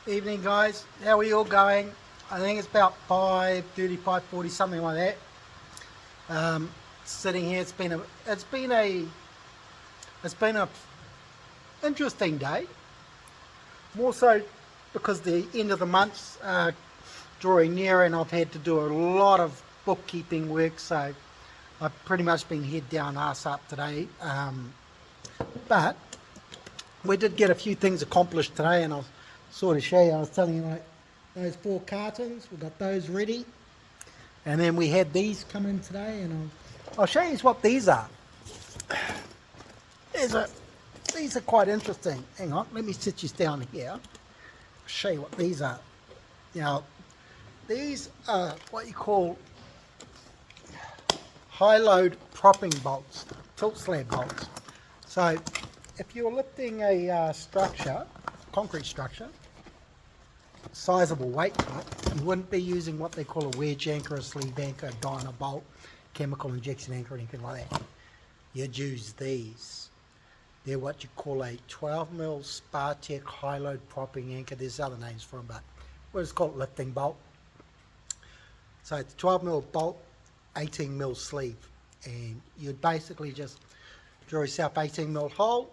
Evening guys, how are you all going? I think it's about 5:30, 5:40, something like that. Sitting here, it's been a interesting day. More so because the end of the month's drawing near, and I've had to do a lot of bookkeeping work, so I've pretty much been head down, ass up today. But we did get a few things accomplished today, and I'll sort of show you. I was telling you, like, those 4 cartons, we got those ready, and then we had these come in today, and I'll show you what these are. These are quite interesting. Hang on, let me sit you down here. I'll show you what these are. Now, these are what you call high load propping bolts, tilt slab bolts. So if you're lifting a concrete structure, sizable weight type, you wouldn't be using what they call a wedge anchor, a sleeve anchor, a dyno bolt, chemical injection anchor, anything like that. You'd use these. They're what you call a 12mm Spartech high load propping anchor. There's other names for them, but we'll just call it lifting bolt. So it's 12mm bolt, 18mm sleeve, and you'd basically just draw yourself 18mm hole,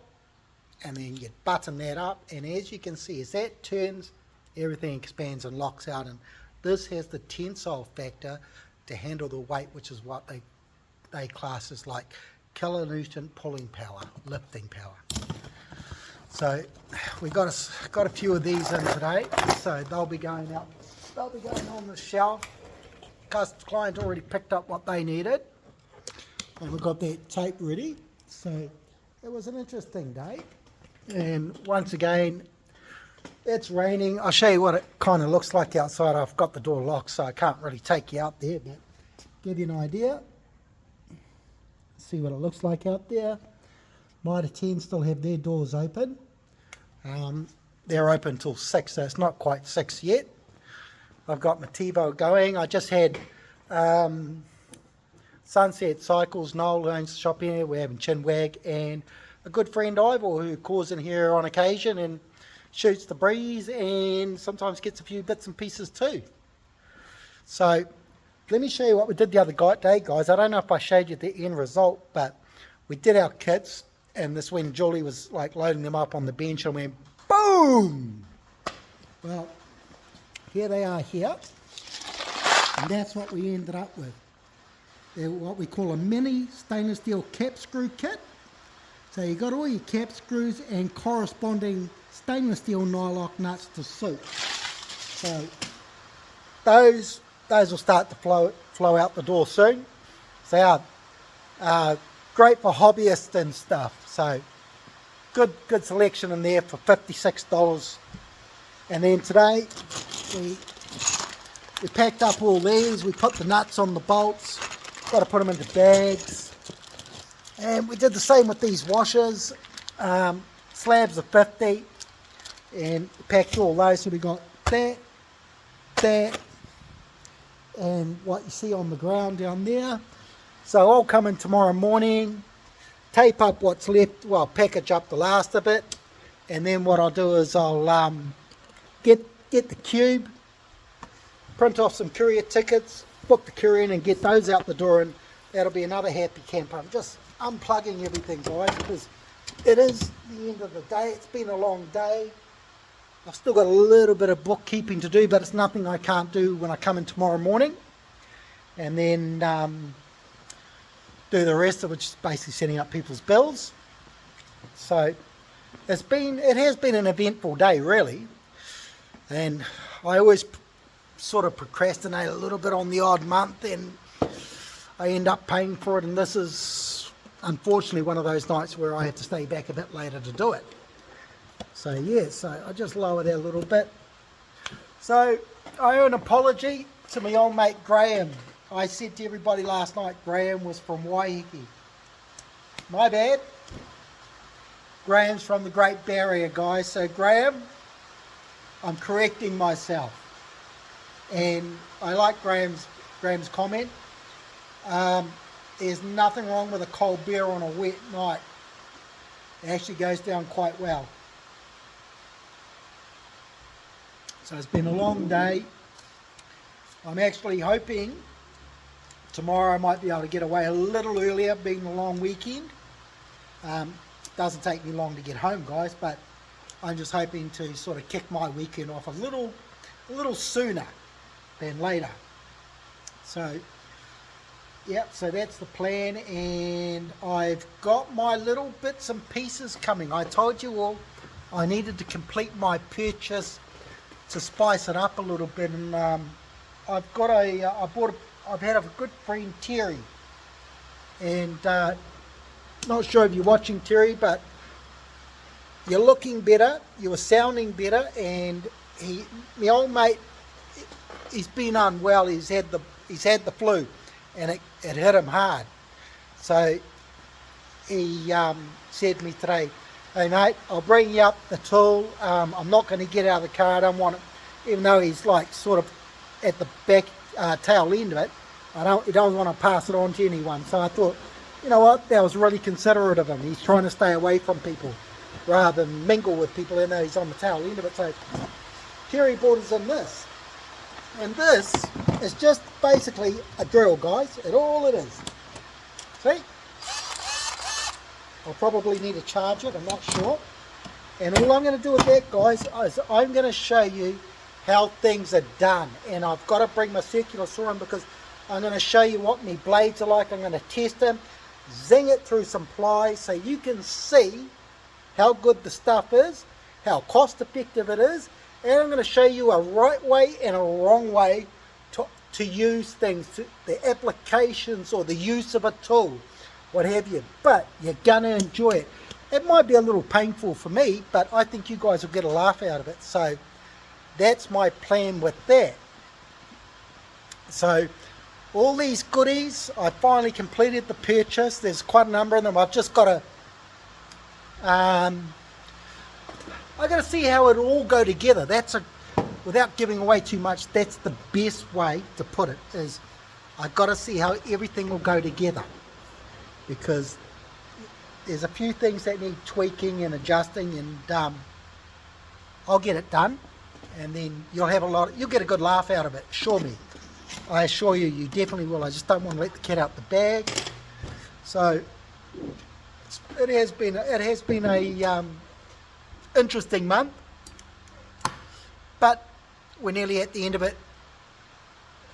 and then you'd button that up, and as you can see, as that turns, everything expands and locks out, and this has the tensile factor to handle the weight, which is what they class as like kilonewton pulling power, lifting power. So we got a few of these in today, so they'll be going out. They'll be going on the shelf. Client already picked up what they needed, and we've got that tape ready. So it was an interesting day, and once again, it's raining. I'll show you what it kind of looks like outside. I've got the door locked, so I can't really take you out there, but give you an idea. See what it looks like out there. Mitre 10 still have their doors open. They're open till 6, so it's not quite 6 yet. I've got my TiVo going. I just had Sunset Cycles, Noel owns the shop here. We're having chinwag, and a good friend Ivor, who calls in here on occasion and shoots the breeze and sometimes gets a few bits and pieces too. So let me show you what we did the other day, guys. I don't know if I showed you the end result, but we did our kits, and this when Julie was like loading them up on the bench and went boom. Well, here they are here, and that's what we ended up with. They're what we call a mini stainless steel cap screw kit. So you got all your cap screws and corresponding stainless steel nylock nuts to suit. So those will start to flow out the door soon. So they are great for hobbyists and stuff. So good selection in there for $56. And then today we packed up all these. We put the nuts on the bolts. Got to put them into bags. And we did the same with these washers. Slabs of 50. And packed all those. So we got that, and what you see on the ground down there. So I'll come in tomorrow morning, tape up what's left, well, package up the last of it, and then what I'll do is I'll get the cube, print off some courier tickets, book the courier in and get those out the door, and that'll be another happy camper. I'm just unplugging everything, guys, because it is the end of the day. It's been a long day. I've still got a little bit of bookkeeping to do, but it's nothing I can't do when I come in tomorrow morning. And then do the rest of it, which is basically setting up people's bills. So it has been an eventful day, really. And I always sort of procrastinate a little bit on the odd month, and I end up paying for it. And this is unfortunately one of those nights where I have to stay back a bit later to do it. So yeah, so I just lower that a little bit. So I owe an apology to my old mate Graham. I said to everybody last night Graham was from Waiheke. My bad. Graham's from the Great Barrier, guys. So Graham, I'm correcting myself. And I like Graham's comment. There's nothing wrong with a cold beer on a wet night. It actually goes down quite well. So it's been a long day. I'm actually hoping tomorrow I might be able to get away a little earlier, being a long weekend. Doesn't take me long to get home, guys, but I'm just hoping to sort of kick my weekend off a little sooner than later. So yep, so that's the plan, and I've got my little bits and pieces coming. I told you all I needed to complete my purchase to spice it up a little bit, and I've had a good friend, Terry, and not sure if you're watching, Terry, but you're looking better, you were sounding better, and my old mate, he's been unwell. He's had the flu, and it hit him hard. So he said to me today, "Hey mate, I'll bring you up the tool. I'm not going to get out of the car. I don't want it," even though he's like sort of at the back tail end of it. He doesn't want to pass it on to anyone. So I thought, you know what, that was really considerate of him. He's trying to stay away from people rather than mingle with people, even though he's on the tail end of it. So Terry brought us in this. And this is just basically a drill, guys. That's all it is. See? I'll probably need to charge it, I'm not sure. And all I'm going to do with that, guys, is I'm going to show you how things are done. And I've got to bring my circular saw in because I'm going to show you what my blades are like. I'm going to test them, zing it through some plies so you can see how good the stuff is, how cost effective it is, and I'm going to show you a right way and a wrong way to use things, the applications or the use of a tool, what have you. But you're going to enjoy it. It might be a little painful for me, but I think you guys will get a laugh out of it. So that's my plan with that. So all these goodies, I finally completed the purchase. There's quite a number of them. I've just got to I got to see how it all go together. Without giving away too much, that's the best way to put it, is I got to see how everything will go together, because there's a few things that need tweaking and adjusting, and I'll get it done, and then you'll get a good laugh out of it. Assure me. I assure you, you definitely will. I just don't want to let the cat out the bag. So it has been a interesting month, but we're nearly at the end of it.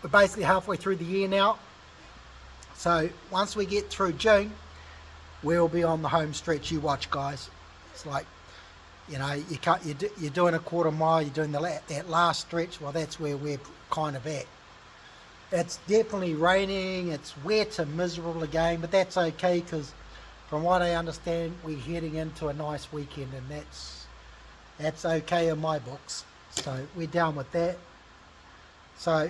We're basically halfway through the year now. So once we get through June, we'll be on the home stretch. You watch, guys. It's like, you know, you're doing a quarter mile, you're doing that last stretch. Well, that's where we're kind of at. It's definitely raining, it's wet and miserable again, but that's okay, because from what I understand, we're heading into a nice weekend, and that's okay in my books. So we're down with that. So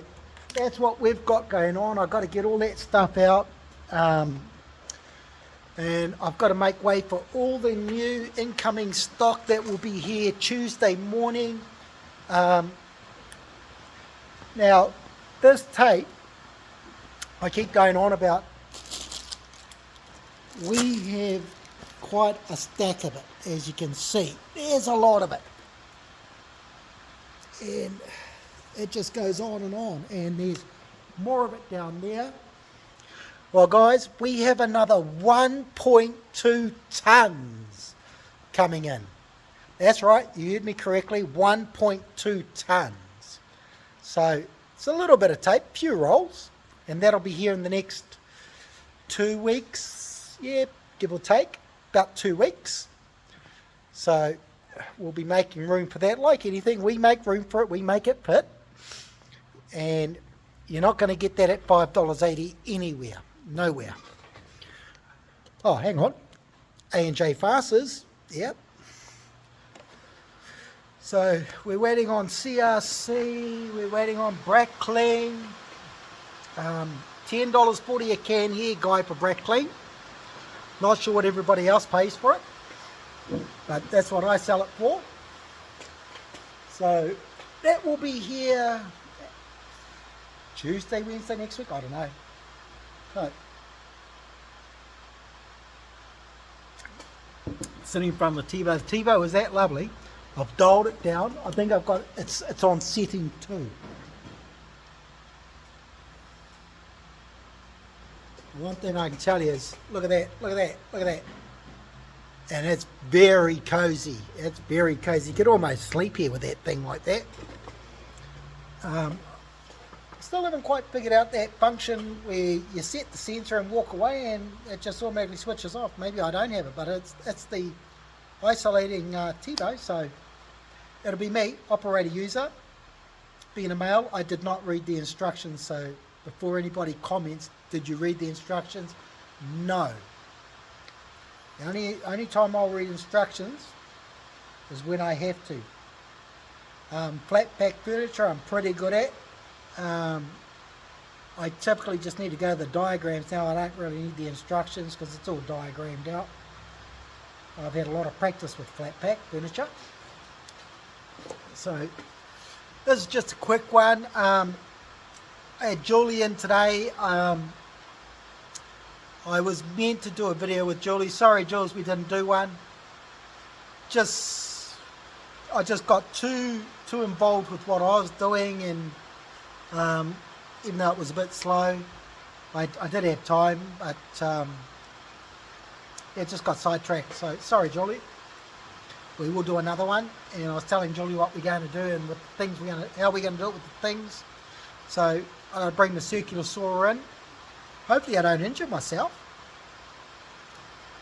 that's what we've got going on. I've got to get all that stuff out, and I've got to make way for all the new incoming stock that will be here Tuesday morning. Now, this tape, I keep going on about, we have quite a stack of it, as you can see. There's a lot of it. And it just goes on, and there's more of it down there. Well, guys, we have another 1.2 tons coming in. That's right, you heard me correctly, 1.2 tons. So it's a little bit of tape, few rolls, and that'll be here in the next 2 weeks, yeah, give or take, about 2 weeks. So we'll be making room for that. Like anything, we make room for it, we make it fit, and you're not going to get that at $5.80 anywhere, nowhere. Oh, hang on, J Fasteners, yep. So we're waiting on CRC, we're waiting on Brack Clean, $10.40 a can here, guy, for Brack Clean. Not sure what everybody else pays for it, but that's what I sell it for. So that will be here Tuesday, Wednesday next week, I don't know. So, sitting in front of the TiVo. The TiVo was that lovely. I've dialed it down. I think I've got it's on setting 2. One thing I can tell you is look at that, look at that, look at that. And it's very cozy. It's very cozy. You could almost sleep here with that thing like that. Still haven't quite figured out that function where you set the sensor and walk away and it just automatically switches off. Maybe I don't have it, but it's the isolating TiVo, so it'll be me, operator user. Being a male, I did not read the instructions, so before anybody comments, did you read the instructions? No. The only time I'll read instructions is when I have to. Flat pack furniture I'm pretty good at. I typically just need to go to the diagrams now. I don't really need the instructions because it's all diagrammed out. I've had a lot of practice with flat pack furniture. So this is just a quick one. I had Julie in today. I was meant to do a video with Julie. Sorry, Jules, we didn't do one. I just got too involved with what I was doing, and even though it was a bit slow, I did have time, but it just got sidetracked. So sorry, Julie. We will do another one, and I was telling Julie what we're going to do and with the things how we're going to do it with the things. So I'll bring the circular saw in. Hopefully I don't injure myself.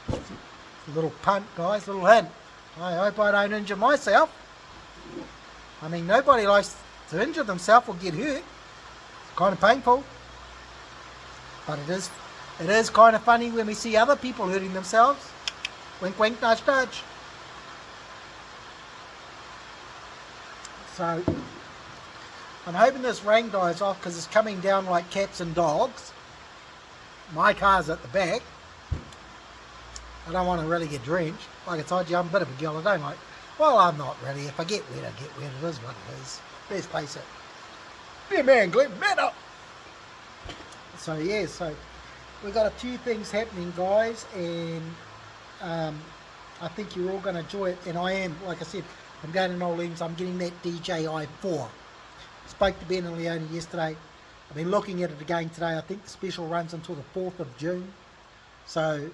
A little punt, guys, a little hint. I hope I don't injure myself. I mean, nobody likes to injure themselves or get hurt. It's kind of painful. But it is kind of funny when we see other people hurting themselves. Wink, wink, nudge, nudge. So I'm hoping this rain dies off because it's coming down like cats and dogs. My car's at the back. I don't want to really get drenched. Like I told you, I'm a bit of a girl. I don't like. Well, I'm not really. If I get wet, I get wet. It is what it is. Let's face it. Be a man, Glenn. Man up. So yeah, so we've got a few things happening, guys, and I think you're all going to enjoy it. And I am, like I said, I'm going to Nolens. I'm getting that DJI 4. Spoke to Ben and Leone yesterday. I've been looking at it again today. I think the special runs until the 4th of June. So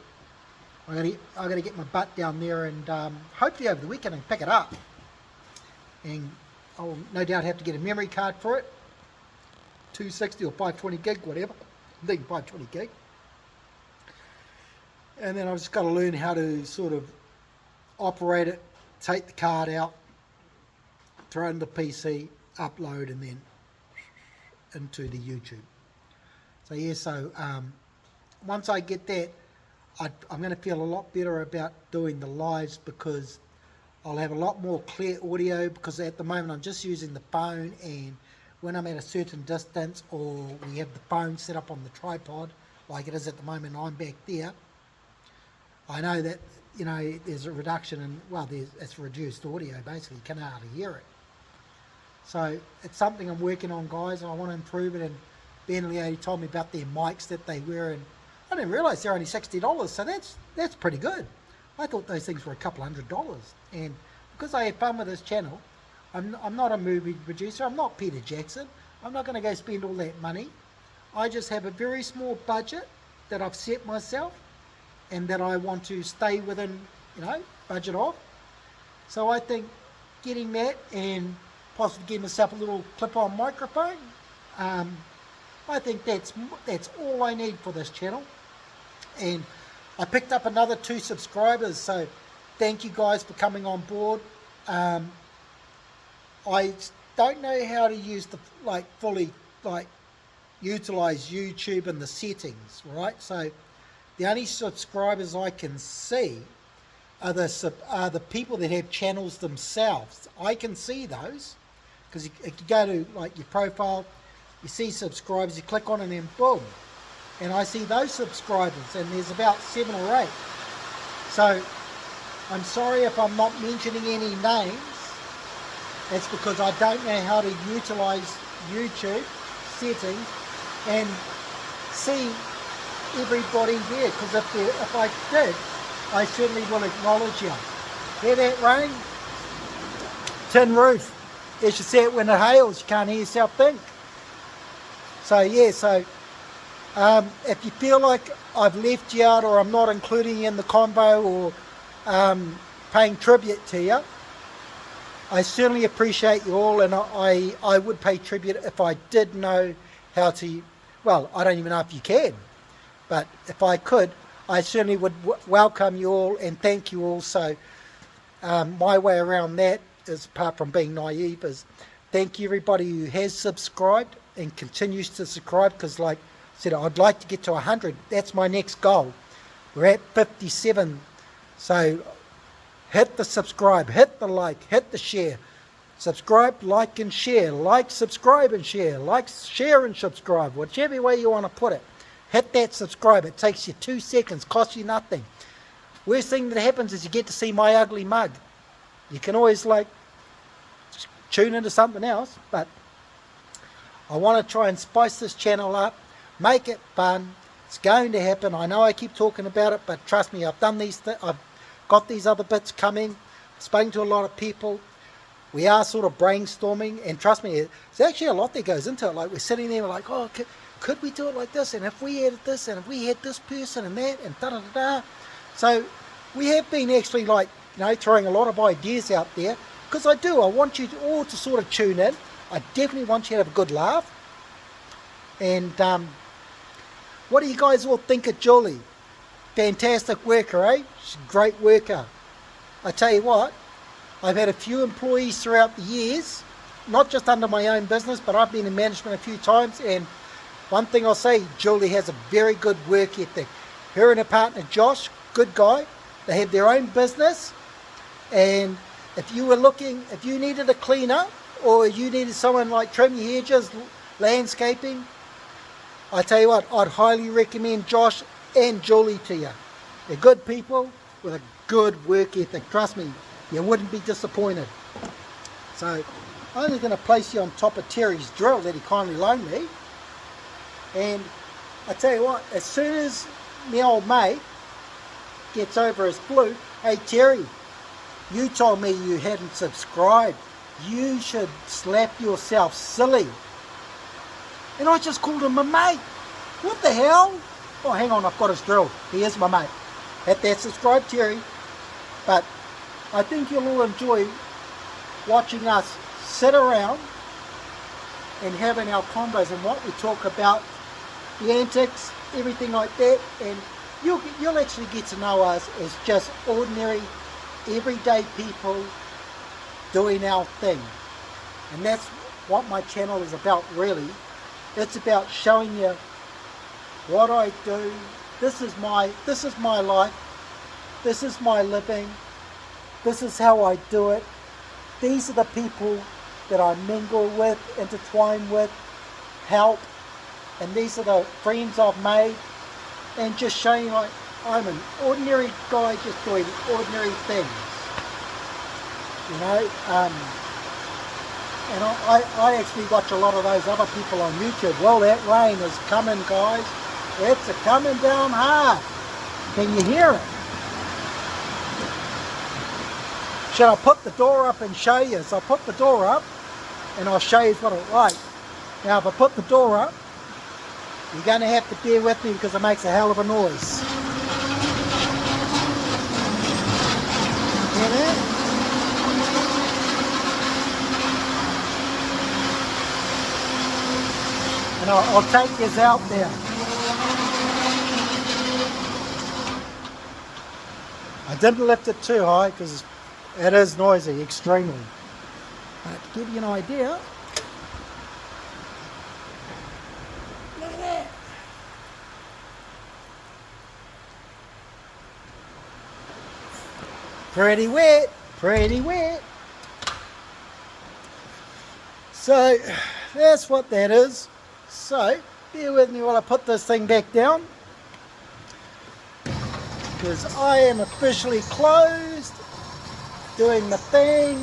I got to get my butt down there, and hopefully over the weekend I can pick it up. And I'll no doubt have to get a memory card for it. 260 or 520 gig, whatever. I think 520 gig. And then I've just got to learn how to sort of operate it, take the card out, throw it in the PC, upload, and then into the YouTube. So yeah, so once I get that, I'm going to feel a lot better about doing the lives, because I'll have a lot more clear audio, because at the moment I'm just using the phone, and when I'm at a certain distance, or we have the phone set up on the tripod like it is at the moment, I'm back there, I know that, you know, there's a reduction in, well, it's reduced audio, basically. You can't hardly hear it. So it's something I'm working on, guys, and I want to improve it. And Ben and Leo told me about their mics that they wear, and I didn't realise they're only $60, so that's pretty good. I thought those things were a couple $100, and because I had fun with this channel, I'm not a movie producer, I'm not Peter Jackson, I'm not going to go spend all that money. I just have a very small budget that I've set myself, and that I want to stay within, you know, budget of. So I think getting that, and possibly getting myself a little clip-on microphone, I think that's all I need for this channel. And I picked up another 2 subscribers, so thank you guys for coming on board. I don't know how to use the fully utilize YouTube and the settings, right? So the only subscribers I can see are the people that have channels themselves. I can see those because you go to your profile, you see subscribers, you click on it, and then boom, and I see those subscribers, and there's about 7 or 8. So I'm sorry if I'm not mentioning any names. That's because I don't know how to utilize YouTube settings and see everybody there, because if I did, I certainly will acknowledge you. Hear that, rain? tin roof. As you see it when it hails, you can't hear yourself think. So yeah, if you feel like I've left you out or I'm not including you in the combo or paying tribute to you, I certainly appreciate you all, and I would pay tribute if I did know how to. Well, I don't even know if you can, but if I could, I certainly would welcome you all and thank you all. So my way around that is, apart from being naive, is thank you everybody who has subscribed and continues to subscribe, because like I said, I'd like to get to 100. That's my next goal. We're at 57. So hit the subscribe, hit the like, hit the share. Subscribe, like and share. Like, subscribe and share. Like, share and subscribe. Whichever way you want to put it. Hit that subscribe. It takes you 2 seconds, costs you nothing. Worst thing that happens is you get to see my ugly mug. You can always like tune into something else, but I want to try and spice this channel up, make it fun. It's going to happen. I know I keep talking about it, but trust me, I've done these. I've got these other bits coming. Spoken to a lot of people. We are sort of brainstorming, and trust me, there's actually a lot that goes into it. Like, we're sitting there, we're like, oh, could we do it like this? And if we added this, and if we had this person and that, and da da da da. So we have been actually, like, throwing a lot of ideas out there, because I want you all to sort of tune in. I definitely want you to have a good laugh. And what do you guys all think of Julie? Fantastic worker, eh? She's a great worker. I tell you what, I've had a few employees throughout the years, not just under my own business, but I've been in management a few times, and one thing I'll say, Julie has a very good work ethic. Her and her partner Josh, good guy. They have their own business, and if you were looking, if you needed a cleaner, or you needed someone like trim your hedges, landscaping, I tell you what, I'd highly recommend Josh and Julie to you. They're good people with a good work ethic. Trust me, you wouldn't be disappointed. So I'm only going to place you on top of Terry's drill that he kindly loaned me. And I tell you what, as soon as my old mate gets over his flu, hey Terry, you told me you hadn't subscribed. You should slap yourself silly. And I just called him my mate. What the hell? Oh, hang on, I've got his drill. He is my mate. Hit that subscribe, Terry. But I think you'll all enjoy watching us sit around and having our combos and what we talk about, the antics, everything like that. And you'll actually get to know us as just ordinary, everyday people doing our thing. And that's what my channel is about, really. It's about showing you what I do. This is my life. This is my living. This is how I do it. These are the people that I mingle with, intertwine with, help, and these are the friends I've made. And just showing like I'm an ordinary guy just doing ordinary things. And I actually watch a lot of those other people on YouTube. Well, that rain is coming, guys. It's coming down hard. Can you hear it? Should I put the door up and show you? So I'll put the door up and I'll show you what it's like. Now, if I put the door up, you're going to have to bear with me because it makes a hell of a noise. Hear that? And I'll take this out there. I didn't lift it too high because it is noisy, extremely. But to give you an idea, look at that. Pretty wet, pretty wet. So that's what that is. So bear with me while I put this thing back down, because I am officially closed, doing the thing.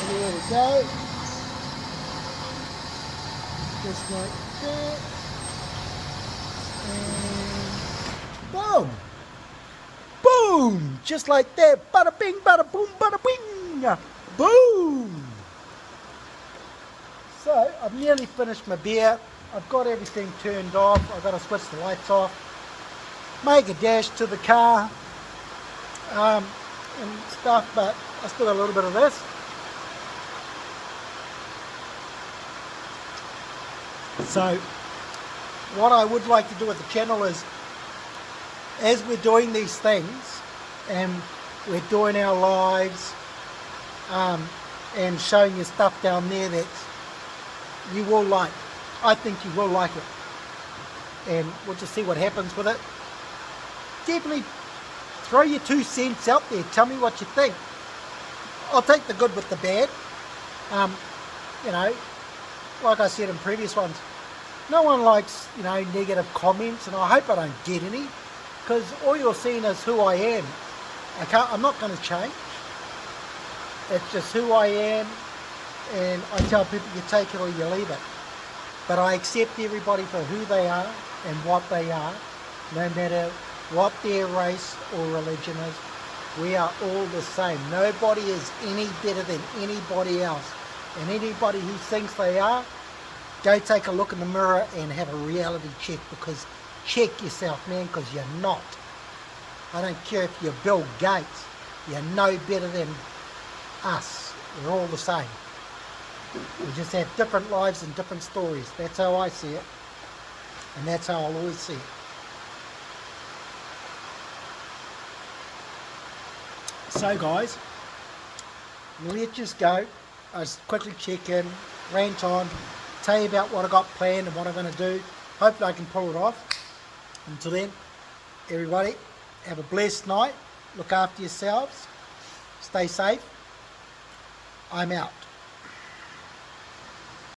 There we go. Just like that. And boom! Boom! Just like that. Bada bing, bada boom, bada bing! Boom! So I've nearly finished my beer. I've got everything turned off. I've got to switch the lights off. Make a dash to the car and stuff, but I still got a little bit of this. So what I would like to do with the channel is, as we're doing these things and we're doing our lives and showing you stuff down there that you will like. I think you will like it, and we'll just see what happens with it. Definitely throw your 2 cents out there. Tell me what you think. I'll take the good with the bad. You know, like I said in previous ones, no one likes, you know, negative comments, and I hope I don't get any, because all you're seeing is who I am. I'm not going to change. It's just who I am, and I tell people you take it or you leave it. But I accept everybody for who they are and what they are, no matter what their race or religion is. We are all the same. Nobody is any better than anybody else. And anybody who thinks they are, go take a look in the mirror and have a reality check, because check yourself, man, because you're not. I don't care if you're Bill Gates. You're no better than us. We're all the same. We just have different lives and different stories. That's how I see it. And that's how I'll always see it. So guys, let's just go. I'll just quickly check in, rant on, tell you about what I got planned and what I'm going to do. Hopefully I can pull it off. Until then, everybody, have a blessed night. Look after yourselves. Stay safe. I'm out.